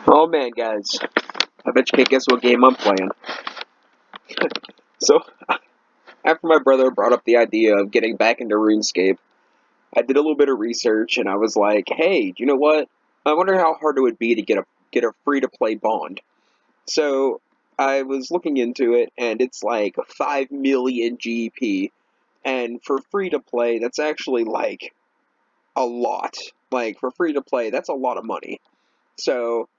Oh man, guys, I bet you can't guess what game I'm playing. So, after my brother brought up the idea of getting back into RuneScape, I did a little bit of research and I was like, hey, do you know what? I wonder how hard it would be to get a free to play bond. So, I was looking into it and it's like 5 million GP, and for free to play, that's actually like a lot. Like for free to play, that's a lot of money. So,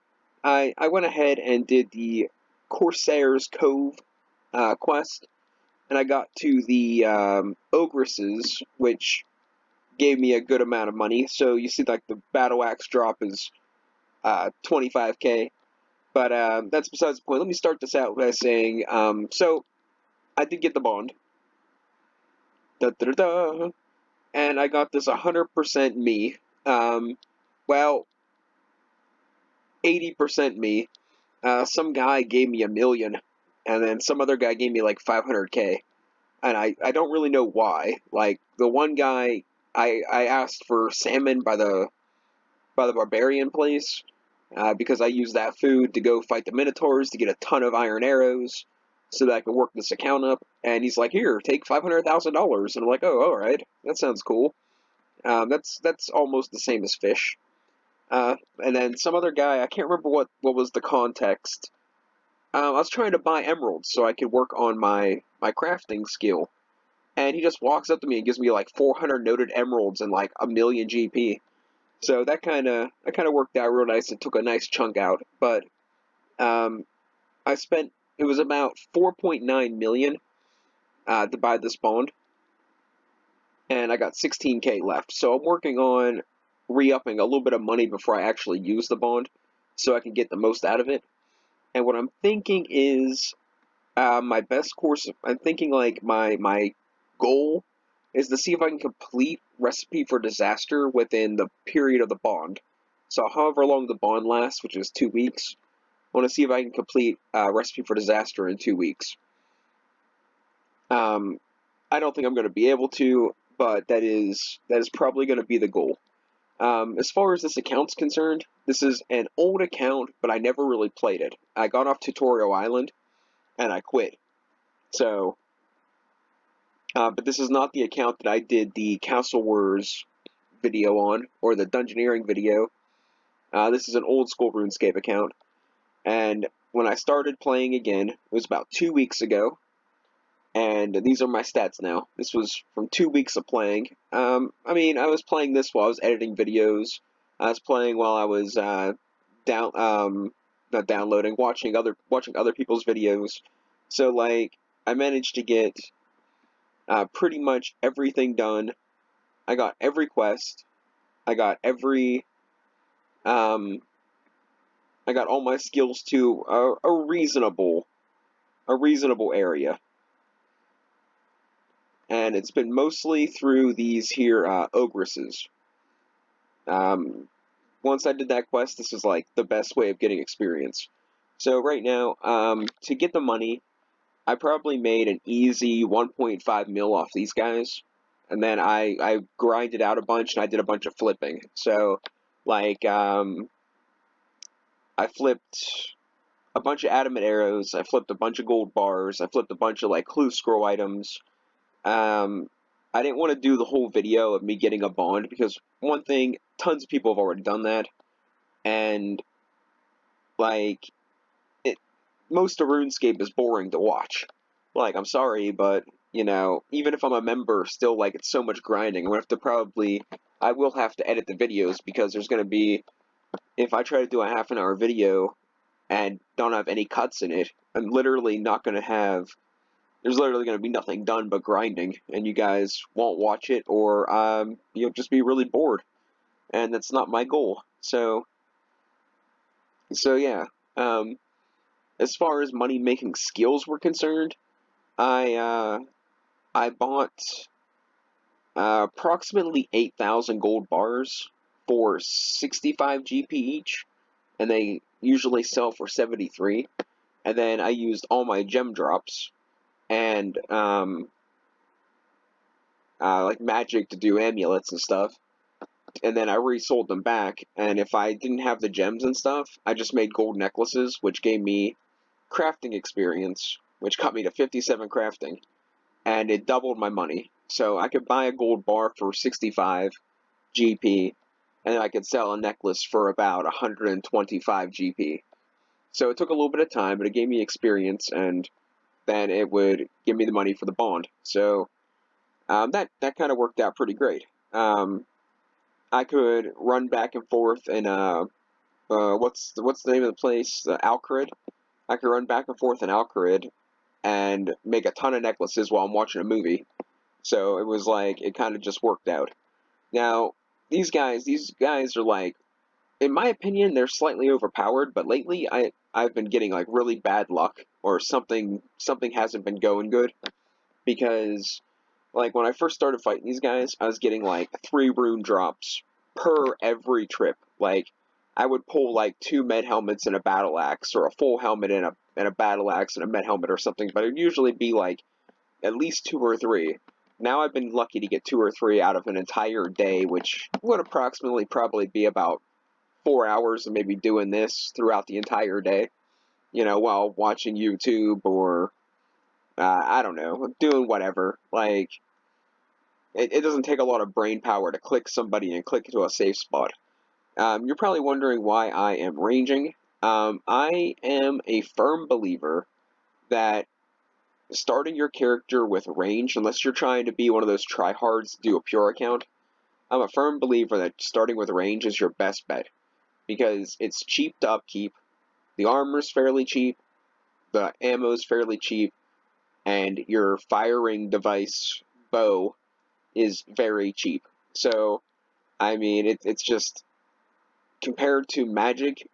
I went ahead and did the Corsair's Cove quest, and I got to the Ogresses, which gave me a good amount of money. So you see, like the battle axe drop is 25k, but that's besides the point. Let me start this out by saying, so I did get the bond, da, da, da, da, and I got this 100% me. Well, 80% me. Some guy gave me 1 million, and then some other guy gave me like 500k. And I don't really know why. Like the one guy, I asked for salmon by the barbarian place, because I used that food to go fight the minotaurs to get a ton of iron arrows so that I could work this account up. And he's like, "Here, take $500,000." And I'm like, "Oh, all right, that sounds cool." That's almost the same as fish. And then some other guy, I can't remember what was the context. I was trying to buy emeralds so I could work on my crafting skill, and he just walks up to me and gives me like 400 noted emeralds and like 1 million GP. So that kind of worked out real nice. It took a nice chunk out, but um, I spent it was about 4.9 million to buy this bond, and I got 16k left. So I'm working on re-upping a little bit of money before I actually use the bond, so I can get the most out of it. And what I'm thinking is my best course. I'm thinking like my goal is to see if I can complete Recipe for Disaster within the period of the bond. So however long the bond lasts, which is 2 weeks, I want to see if I can complete Recipe for Disaster in 2 weeks. Um, I don't think I'm going to be able to, but that is probably going to be the goal. As far as this account's concerned, this is an old account, but I never really played it. I got off Tutorial Island and I quit. So but this is not the account that I did the Castle Wars video on, or the Dungeoneering video. This is an old school RuneScape account, and when I started playing again, it was about 2 weeks ago, and these are my stats now. This was from 2 weeks of playing. I mean, I was playing this while I was editing videos. I was playing while I was down, not downloading, watching other people's videos. So like, I managed to get pretty much everything done. I got every quest. I got every um I got all my skills to a reasonable area. And it's been mostly through these here ogresses. Um Once I did that quest, this is like the best way of getting experience. So right now, to get the money, I probably made an easy 1.5 mil off these guys. And then I grinded out a bunch and I did a bunch of flipping. So like I flipped a bunch of adamant arrows. I flipped a bunch of gold bars. I flipped a bunch of like clue scroll items. Um, I didn't want to do the whole video of me getting a bond because one thing, tons of people have already done that, and like it, most of RuneScape is boring to watch. Like I'm sorry, but even if I'm a member, still like it's so much grinding. I will have to edit the videos because there's gonna be if I try to do a half an hour video and don't have any cuts in it, I'm literally not going to have. There's literally going to be nothing done but grinding, and you guys won't watch it, or you'll just be really bored, and that's not my goal. So yeah. Um, as far as money making skills were concerned, I bought approximately 8,000 gold bars for 65 GP each, and they usually sell for 73. And then I used all my gem drops and like magic to do amulets and stuff. and then I resold them back. And if I didn't have the gems and stuff, I just made gold necklaces, which gave me crafting experience, which got me to 57 crafting, and it doubled my money. So I could buy a gold bar for 65 GP, and then I could sell a necklace for about 125 GP. So it took a little bit of time, but it gave me experience, and then it would give me the money for the bond. So that kind of worked out pretty great. I could run back and forth in what's the name of the place? Alcarid. I could run back and forth in Alcarid and make a ton of necklaces while I'm watching a movie. So it was like it kind of just worked out. Now these guys are like, in my opinion, they're slightly overpowered. But lately, I've been getting like really bad luck, or something hasn't been going good, because like when I first started fighting these guys, I was getting like 3 rune drops per every trip. Like I would pull like 2 med helmets and a battle axe, or a full helmet and a battle axe and a med helmet or something, but it'd usually be like at least 2 or 3. Now I've been lucky to get 2 or 3 out of an entire day, which would approximately probably be about 4 hours of maybe doing this throughout the entire day, while watching YouTube or I don't know, doing whatever. Like it doesn't take a lot of brain power to click somebody and click into a safe spot. You're probably wondering why I am ranging. I am a firm believer that starting your character with range, unless you're trying to be one of those tryhards to do a pure account, I'm a firm believer that starting with range is your best bet, because it's cheap to upkeep, the armor's fairly cheap, the ammo's fairly cheap, and your firing device bow is very cheap. So, I mean, it's just, compared to Magic,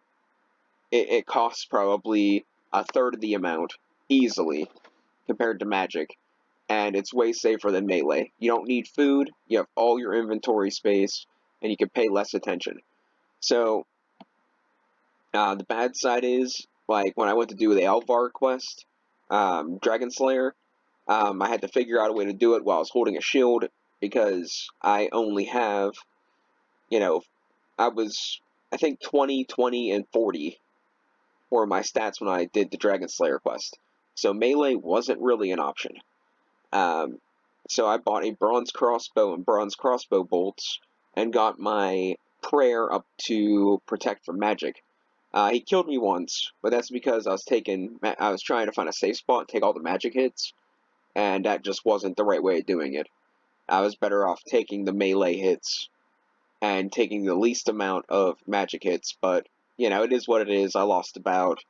it costs probably a third of the amount, easily, compared to Magic. And it's way safer than Melee. You don't need food, you have all your inventory space, and you can pay less attention. So, the bad side is, like, when I went to do the Elvar quest, Dragon Slayer, I had to figure out a way to do it while I was holding a shield, because I only have, I was, I think 20, 20, and 40 were my stats when I did the Dragon Slayer quest. So Melee wasn't really an option. So I bought a bronze crossbow and bronze crossbow bolts, and got my prayer up to protect from magic. He killed me once, but that's because I was trying to find a safe spot, take all the magic hits, and that just wasn't the right way of doing it. I was better off taking the melee hits and taking the least amount of magic hits, but, it is what it is. I lost about,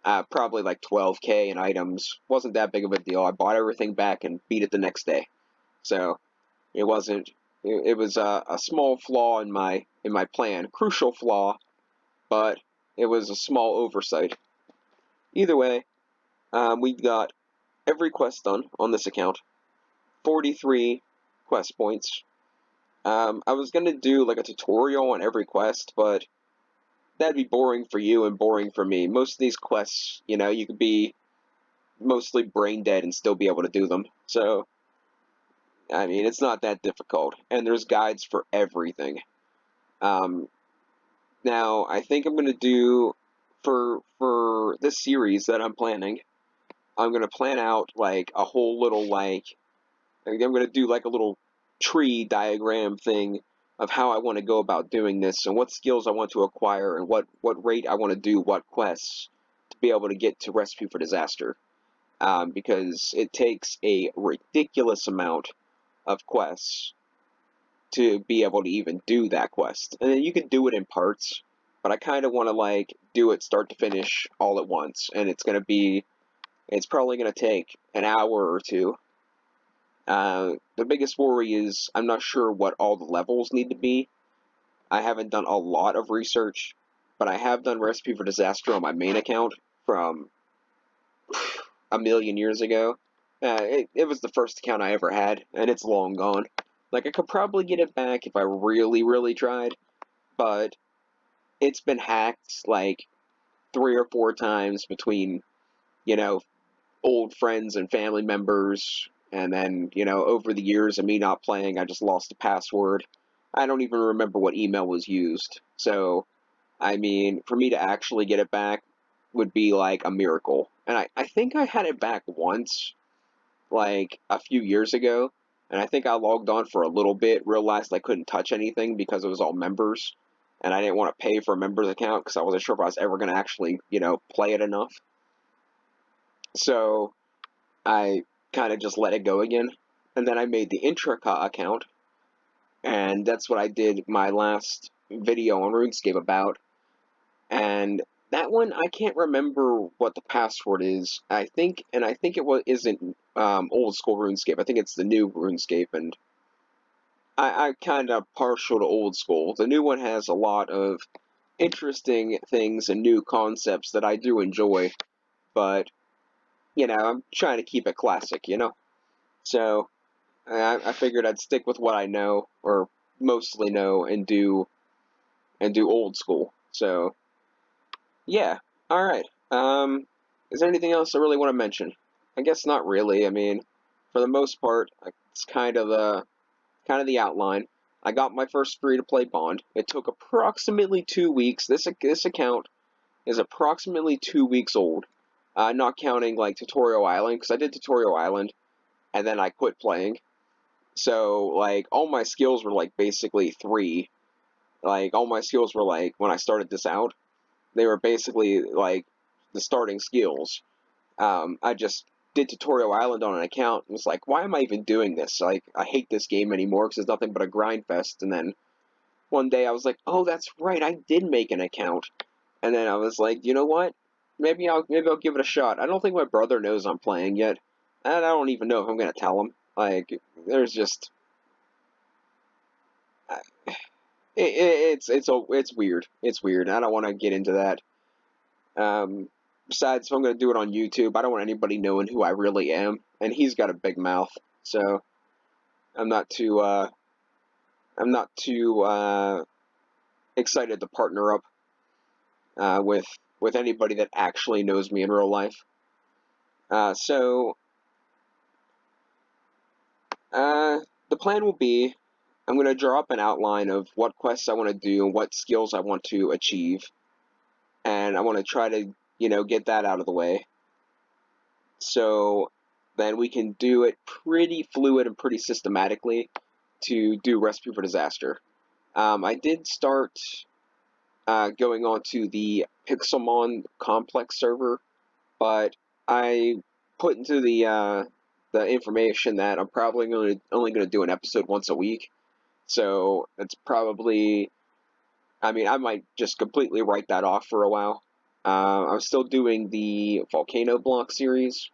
probably like 12k in items. Wasn't that big of a deal. I bought everything back and beat it the next day. So, it wasn't, it was a small flaw in my plan. Crucial flaw, but it was a small oversight. Either way, we got every quest done on this account. 43 quest points. I was going to do like a tutorial on every quest, but that'd be boring for you and boring for me. Most of these quests, you could be mostly brain dead and still be able to do them. So, I mean, it's not that difficult. And there's guides for everything. Now, I think I'm going to do, for this series that I'm planning, I'm going to plan out like a whole little, like, I'm going to do like a little tree diagram thing of how I want to go about doing this, and what skills I want to acquire, and what rate I want to do what quests to be able to get to Recipe for Disaster. Because it takes a ridiculous amount of quests to be able to even do that quest. And then you can do it in parts, but I kind of want to like do it start to finish all at once, and it's probably going to take an hour or two. The biggest worry is I'm not sure what all the levels need to be. I haven't done a lot of research, but I have done Recipe for Disaster on my main account from a million years ago. It was the first account I ever had, and it's long gone. Like, I could probably get it back if I really, really tried, but it's been hacked, like, 3 or 4 times between, old friends and family members, and then, over the years of me not playing, I just lost the password. I don't even remember what email was used. So, I mean, for me to actually get it back would be like a miracle. And I think I had it back once, like a few years ago, and I think I logged on for a little bit, realized I couldn't touch anything because it was all members, and I didn't want to pay for a members account because I wasn't sure if I was ever going to actually, play it enough. So I kind of just let it go again, and then I made the Intrica account, and that's what I did my last video on RuneScape about. And that one, I can't remember what the password is. I think isn't old school RuneScape. I think it's the new RuneScape, and I kind of partial to old school. The new one has a lot of interesting things and new concepts that I do enjoy, but I'm trying to keep it classic. So I figured I'd stick with what I know, or mostly know, and do old school. So yeah, all right. Is there anything else I really want to mention? I guess not really. I mean, for the most part, it's kind of the outline. I got my first free-to-play bond. It took approximately 2 weeks. This account is approximately 2 weeks old, not counting like Tutorial Island, because I did Tutorial Island and then I quit playing. So like all my skills were like basically three. Like all my skills were like when I started this out, they were basically like the starting skills. I just did Tutorial Island on an account and was like, why am I even doing this? Like, I hate this game anymore because it's nothing but a grind fest. And then one day I was like, oh, that's right, I did make an account. And then I was like, you know what? Maybe I'll give it a shot. I don't think my brother knows I'm playing yet, and I don't even know if I'm gonna tell him. Like, there's just it's weird. It's weird. I don't want to get into that. Besides, if I'm going to do it on YouTube, I don't want anybody knowing who I really am. And he's got a big mouth, so I'm not too excited to partner up with anybody that actually knows me in real life. So the plan will be, I'm going to draw up an outline of what quests I want to do and what skills I want to achieve, and I want to try to get that out of the way. So then we can do it pretty fluid and pretty systematically to do Recipe for Disaster. I did start going on to the Pixelmon Complex server, but I put into the information that I'm probably only going to do an episode once a week. So it's probably, I mean, I might just completely write that off for a while. I'm still doing the Volcano Block series,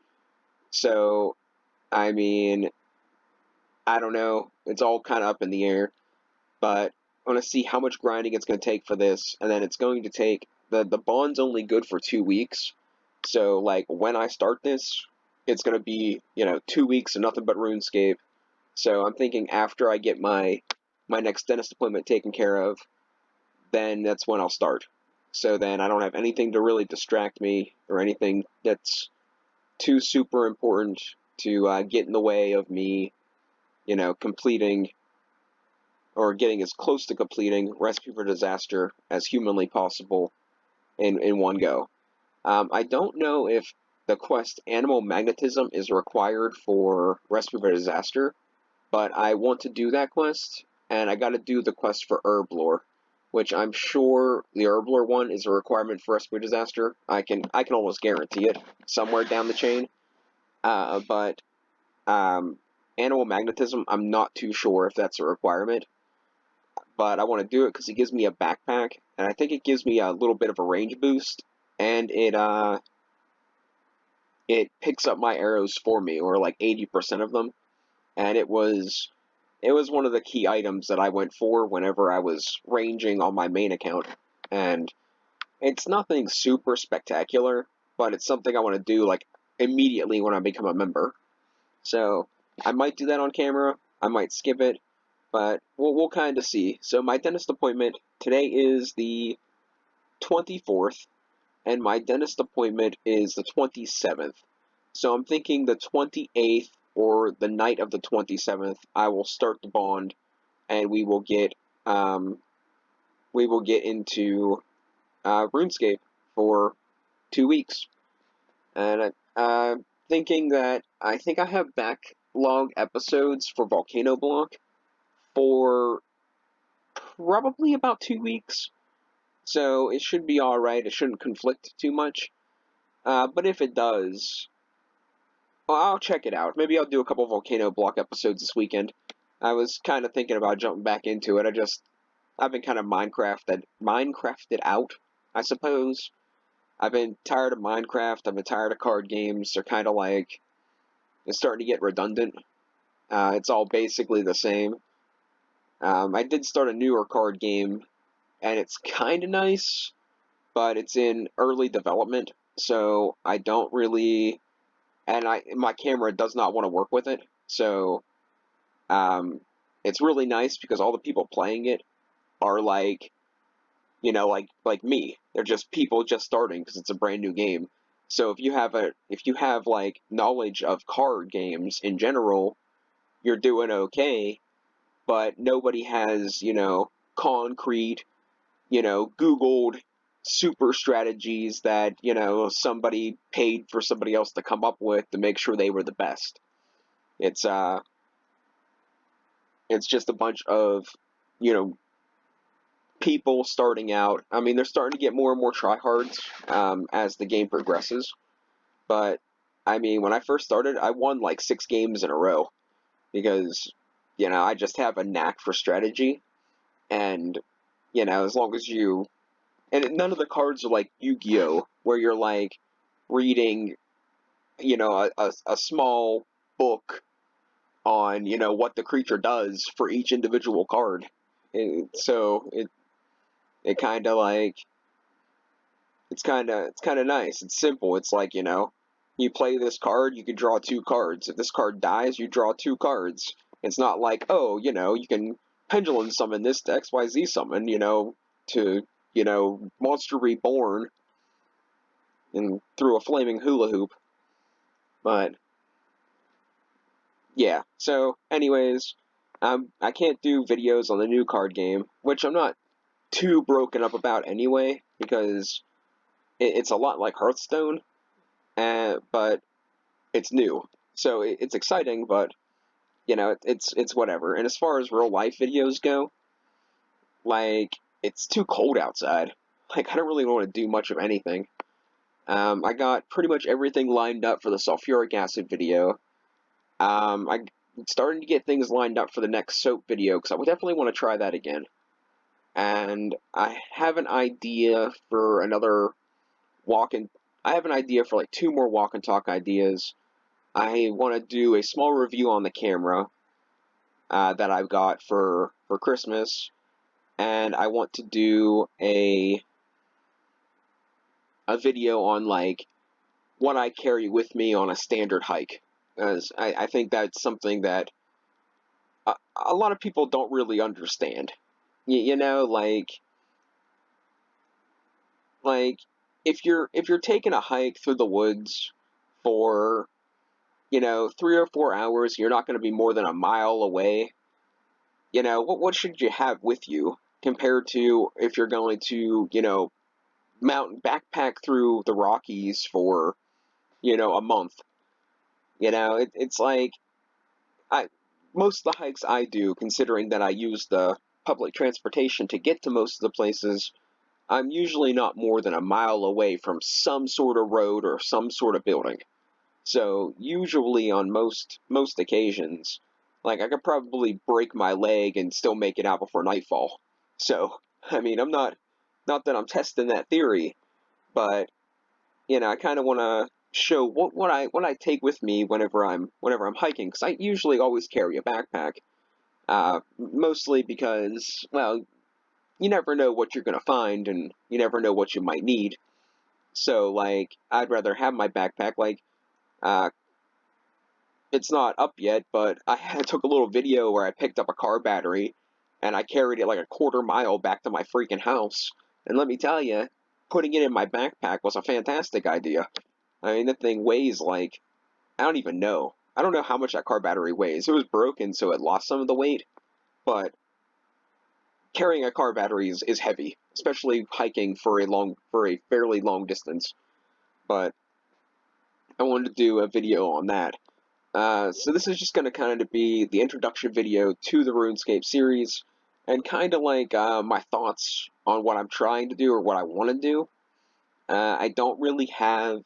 so I mean, I don't know. It's all kind of up in the air, but I want to see how much grinding it's going to take for this, and then it's going to take the bond's only good for 2 weeks, so like when I start this, it's going to be 2 weeks of nothing but RuneScape. So I'm thinking after I get my next dentist appointment taken care of, then that's when I'll start. So then I don't have anything to really distract me or anything that's too super important to get in the way of me, completing or getting as close to completing Recipe for Disaster as humanly possible in one go. I don't know if the quest Animal Magnetism is required for Recipe for Disaster, but I want to do that quest, and I got to do the quest for Herblore, which I'm sure the Herblore one is a requirement for Recipe for Disaster. I can almost guarantee it somewhere down the chain. But Animal Magnetism, I'm not too sure if that's a requirement, but I want to do it because it gives me a backpack, and I think it gives me a little bit of a range boost, and it picks up my arrows for me, or like 80% of them, and it was one of the key items that I went for whenever I was ranging on my main account, and it's nothing super spectacular, but it's something I want to do like immediately when I become a member. So I might do that on camera, I might skip it, but we'll kind of see. So my dentist appointment today is the 24th, and my dentist appointment is the 27th. So I'm thinking the 28th or the night of the 27th, I will start the bond, and we will get we will get into RuneScape for 2 weeks. And thinking that I think I have backlog episodes for Volcano Block for probably about 2 weeks. So it should be alright. It shouldn't conflict too much. But if it does, well, I'll check it out. Maybe I'll do a couple Volcano Block episodes this weekend. I was kind of thinking about jumping back into it. I've been kind of Minecrafted out, I suppose. I've been tired of Minecraft. I've been tired of card games. They're kind of like, it's starting to get redundant. It's all basically the same. I did start a newer card game, and it's kind of nice, but it's in early development, so I don't really, and my camera does not want to work with it, so it's really nice because all the people playing it are like, like me. They're just people just starting because it's a brand new game. So if you have like knowledge of card games in general, you're doing okay, but nobody has, concrete, Googled super strategies that, somebody paid for somebody else to come up with to make sure they were the best. It's just a bunch of, people starting out. I mean, they're starting to get more and more tryhards as the game progresses. But, I mean, when I first started, I won like 6 games in a row because, I just have a knack for strategy. And, as long as you... And none of the cards are like Yu-Gi-Oh! Where you're like reading, a small book on, what the creature does for each individual card. So it kind of like, it's kind of nice. It's simple. It's like, you play this card, you can draw 2 cards. If this card dies, you draw 2 cards. It's not like, oh, you can pendulum summon this to XYZ summon, to, Monster Reborn and through a flaming hula hoop. But yeah. So anyways, I can't do videos on the new card game, which I'm not too broken up about anyway, because it's a lot like Hearthstone, but it's new. So it's exciting, but it's whatever. And as far as real life videos go, like, it's too cold outside. Like, I don't really want to do much of anything. I got pretty much everything lined up for the sulfuric acid video. I'm starting to get things lined up for the next soap video, because I would definitely want to try that again. And I have an idea for another I have an idea for like 2 more walk and talk ideas. I want to do a small review on the camera that I've got for Christmas, and I want to do a video on like what I carry with me on a standard hike, as I think that's something that a lot of people don't really understand. Like if you're taking a hike through the woods for 3 or 4 hours, you're not going to be more than a mile away. What should you have with you compared to if you're going to mountain backpack through the Rockies for a month? It's like most of the hikes I do, considering that I use the public transportation to get to most of the places, I'm usually not more than a mile away from some sort of road or some sort of building. So usually on most occasions, like, I could probably break my leg and still make it out before nightfall. So, I mean, I'm not that I'm testing that theory, but I kind of want to show what I take with me whenever I'm hiking, because I usually always carry a backpack. Mostly because, well, you never know what you're gonna find, and you never know what you might need. So, like, I'd rather have my backpack. Like, it's not up yet, but I took a little video where I picked up a car battery, and I carried it like a quarter mile back to my freaking house. And let me tell you, putting it in my backpack was a fantastic idea. I mean, that thing weighs like, I don't even know. I don't know how much that car battery weighs. It was broken, so it lost some of the weight, but carrying a car battery is heavy, especially hiking for a fairly long distance. But I wanted to do a video on that. So this is just going to kind of be the introduction video to the RuneScape series, and kind of like my thoughts on what I'm trying to do or what I want to do. I don't really have,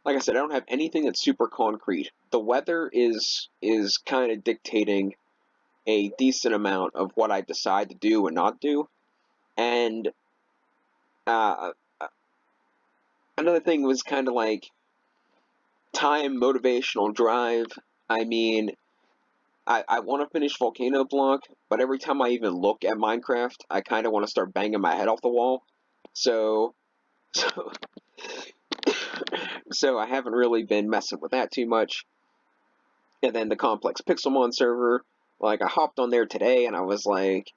like I said, I don't have anything that's super concrete. The weather is kind of dictating a decent amount of what I decide to do and not do. And uh, another thing was kind of like time, motivational drive. I mean, I want to finish Volcano Block, but every time I even look at Minecraft, I kind of want to start banging my head off the wall. So, so, so I haven't really been messing with that too much. And then the Complex Pixelmon server, like I hopped on there today, and I was like,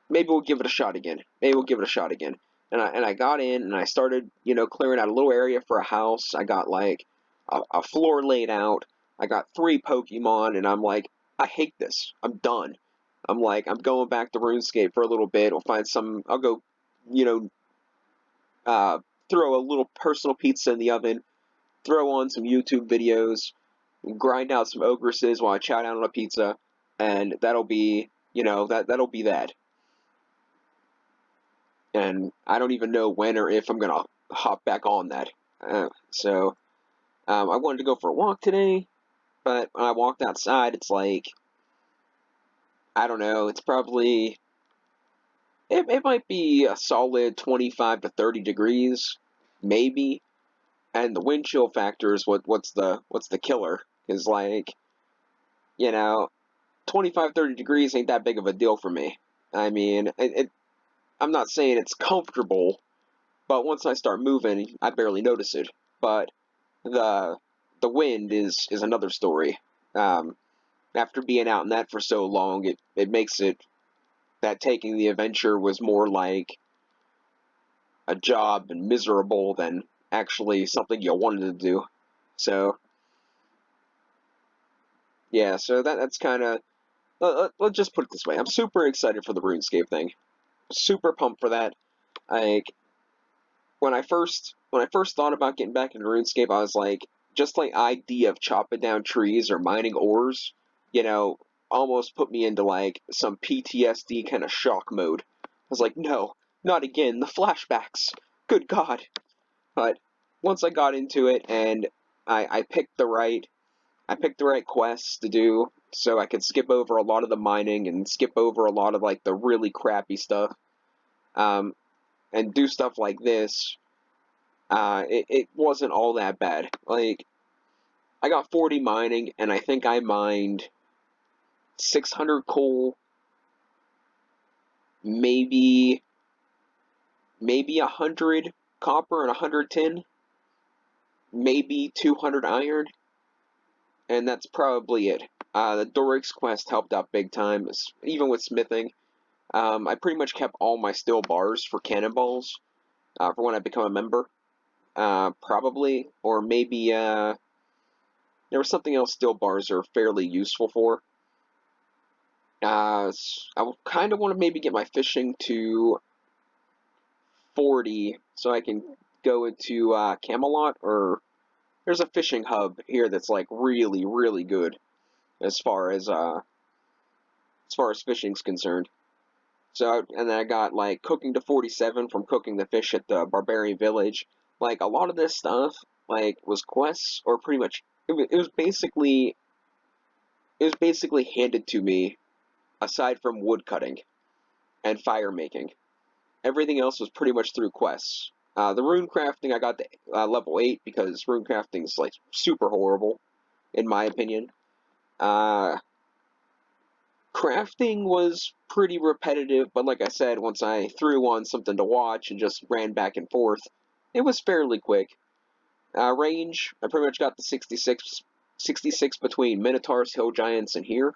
maybe we'll give it a shot again. Maybe we'll give it a shot again. And I got in, and I started, clearing out a little area for a house. I got like a floor laid out. I got 3 Pokemon, and I'm like, I hate this. I'm done. I'm like, I'm going back to RuneScape for a little bit. I'll go, you know, throw a little personal pizza in the oven, throw on some YouTube videos, grind out some ogresses while I chow down on a pizza, and that'll be, that'll be that. And I don't even know when or if I'm gonna hop back on that. So I wanted to go for a walk today, but when I walked outside, it's like, I don't know, it's probably, it might be a solid 25 to 30 degrees, maybe, and the wind chill factor is what's the killer, because like, 25, 30 degrees ain't that big of a deal for me. I mean, I'm not saying it's comfortable, but once I start moving, I barely notice it. But the wind is another story. After being out in that for so long, it makes it that taking the adventure was more like a job and miserable than actually something you wanted to do. So yeah, so that's kind of, let's just put it this way. I'm super excited for the RuneScape thing. Super pumped for that. Like when I first thought about getting back into RuneScape, I was like, just like idea of chopping down trees or mining ores, almost put me into like some PTSD kind of shock mode. I was like, no, not again, the flashbacks. Good God. But once I got into it and I picked the right quests to do, so I could skip over a lot of the mining and skip over a lot of like the really crappy stuff, and do stuff like this. It wasn't all that bad. Like, I got 40 mining, and I think I mined 600 coal, maybe 100 copper and 100 tin, maybe 200 iron, and that's probably it. The Dorix quest helped out big time, even with smithing. I pretty much kept all my steel bars for cannonballs, for when I become a member. Probably, or maybe, there was something else steel bars are fairly useful for. I kind of want to maybe get my fishing to 40 so I can go into Camelot, or there's a fishing hub here that's like really, really good as far as fishing's concerned. So, and then I got like cooking to 47 from cooking the fish at the Barbarian Village. Like a lot of this stuff, like was quests, or pretty much it was basically handed to me, aside from wood cutting and fire making. Everything else was pretty much through quests. The rune crafting I got to level 8 because rune crafting is like super horrible, in my opinion. Crafting was pretty repetitive, but like I said, once I threw on something to watch and just ran back and forth, it was fairly quick. Range, I pretty much got the 66 between Minotaurs, Hill Giants, and here.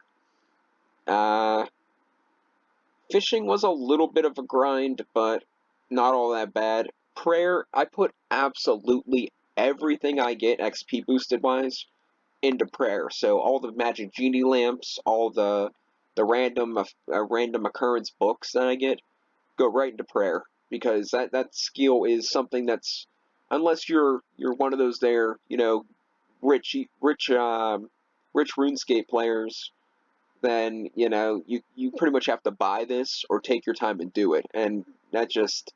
Fishing was a little bit of a grind, but not all that bad. Prayer, I put absolutely everything I get XP boosted wise into prayer. So all the magic genie lamps, all the the random occurrence books that I get, go right into prayer, because that skill is something that's, unless you're one of those there, rich RuneScape players, then you pretty much have to buy this or take your time and do it, and that just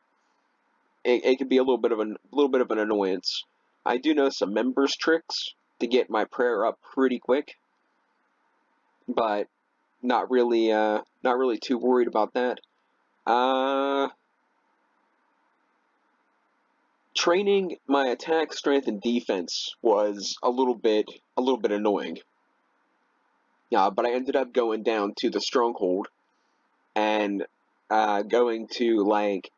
it can be a little bit of an annoyance. I do know some members tricks to get my prayer up pretty quick, but not really too worried about that. Training my attack, strength, and defense was a little bit annoying. Yeah, but I ended up going down to the stronghold and going to like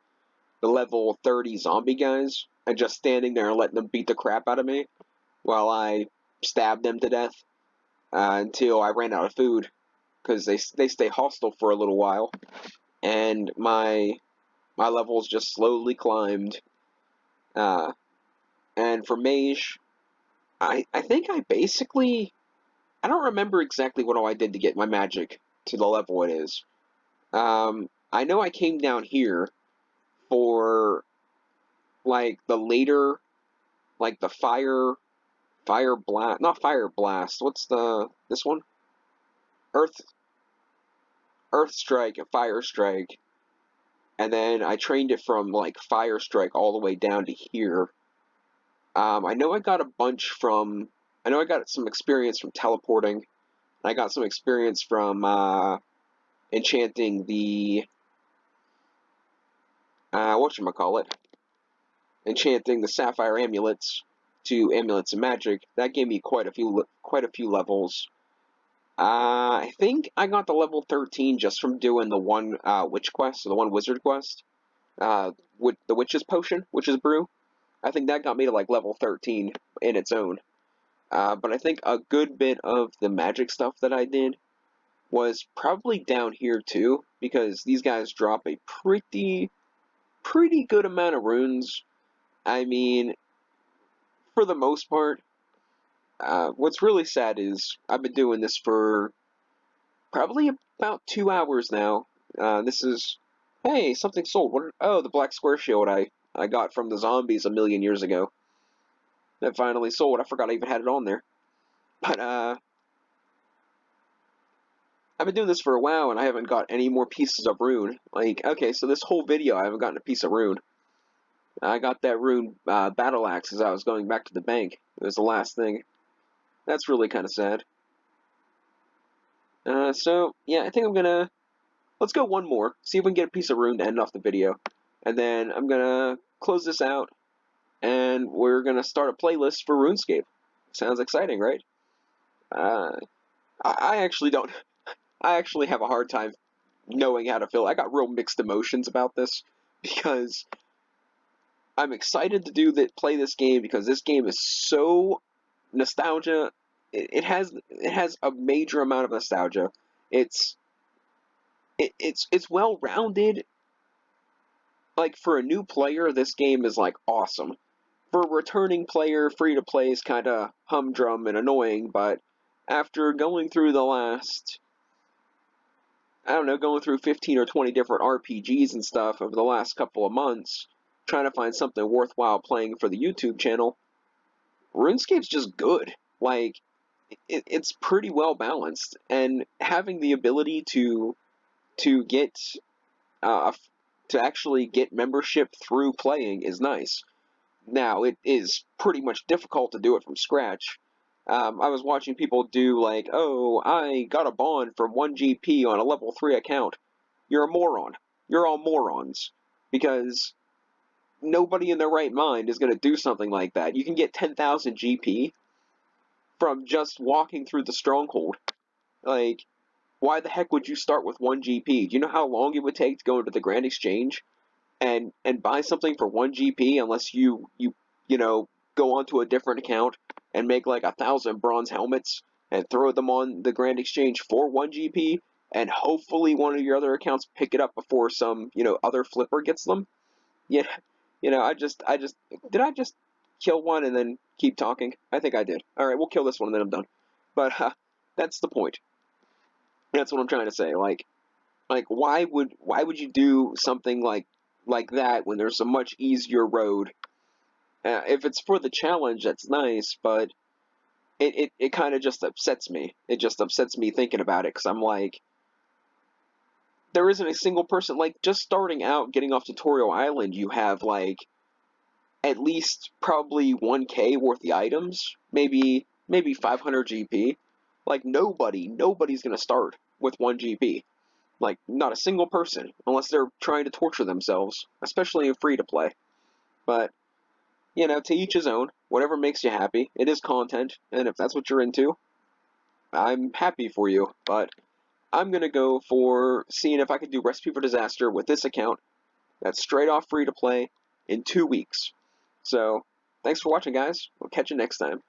the level 30 zombie guys and just standing there and letting them beat the crap out of me while I stabbed them to death until I ran out of food, because they stay hostile for a little while, and my levels just slowly climbed. And for mage, I think I don't remember exactly what all I did to get my magic to the level it is. I know I came down here for like the later, like the fire blast, not fire blast. What's this one? Earth strike and fire strike, and then I trained it from like fire strike all the way down to here. I know I got some experience from teleporting. I got some experience from enchanting the enchanting the sapphire amulets to amulets of magic. That gave me quite a few levels. I think I got the level 13 just from doing the one witch quest, or the one wizard quest, with the witch's brew. I think that got me to like level 13 in its own. But I think a good bit of the magic stuff that I did was probably down here too, because these guys drop a pretty good amount of runes. I mean, for the most part, what's really sad is I've been doing this for probably about 2 hours now. This is, hey, something sold. The black square shield I got from the zombies a million years ago. That finally sold. I forgot I even had it on there. But I've been doing this for a while and I haven't got any more pieces of rune. Like, okay, so this whole video I haven't gotten a piece of rune. I got that rune battle axe as I was going back to the bank. It was the last thing. That's really kind of sad. So, yeah, I think let's go one more, see if we can get a piece of rune to end off the video. And then I'm gonna close this out, and we're gonna start a playlist for RuneScape. Sounds exciting, right? I actually don't, I actually have a hard time knowing how to feel. I got real mixed emotions about this, because I'm excited to play this game, because this game is so nostalgia. It has a major amount of nostalgia. It's well rounded. Like, for a new player, this game is like awesome. For a returning player, free to play is kind of humdrum and annoying. But after going through going through 15 or 20 different RPGs and stuff over the last couple of months, trying to find something worthwhile playing for the YouTube channel, RuneScape's just good. Like, it's pretty well balanced, and having the ability to get to actually get membership through playing is nice. Now, it is pretty much difficult to do it from scratch. I was watching people do like, oh, I got a bond from 1 GP on a level 3 account. You're a moron. You're all morons. Because nobody in their right mind is going to do something like that. You can get 10,000 GP from just walking through the stronghold. Like, why the heck would you start with 1 GP? Do you know how long it would take to go into the Grand Exchange and buy something for 1 GP, unless you go onto a different account and make like 1,000 bronze helmets and throw them on the Grand Exchange for 1 GP, and hopefully one of your other accounts pick it up before some other flipper gets them? Yeah, did I just kill one and then keep talking? I think I did. All right, we'll kill this one and then I'm done. But that's the point. That's what I'm trying to say. Like why would you do something like that when there's a much easier road? If it's for the challenge, that's nice, but it kind of just upsets me. It just upsets me thinking about it because I'm like, there isn't a single person, like, just starting out getting off Tutorial Island, you have like at least probably 1k worth of items, maybe 500 GP. Like, nobody's gonna start with 1 GP. Like, not a single person, unless they're trying to torture themselves, especially in free to play. But, to each his own. Whatever makes you happy. It is content, and if that's what you're into, I'm happy for you. But I'm gonna go for seeing if I can do Recipe for Disaster with this account that's straight off free to play in 2 weeks. So, thanks for watching, guys. We'll catch you next time.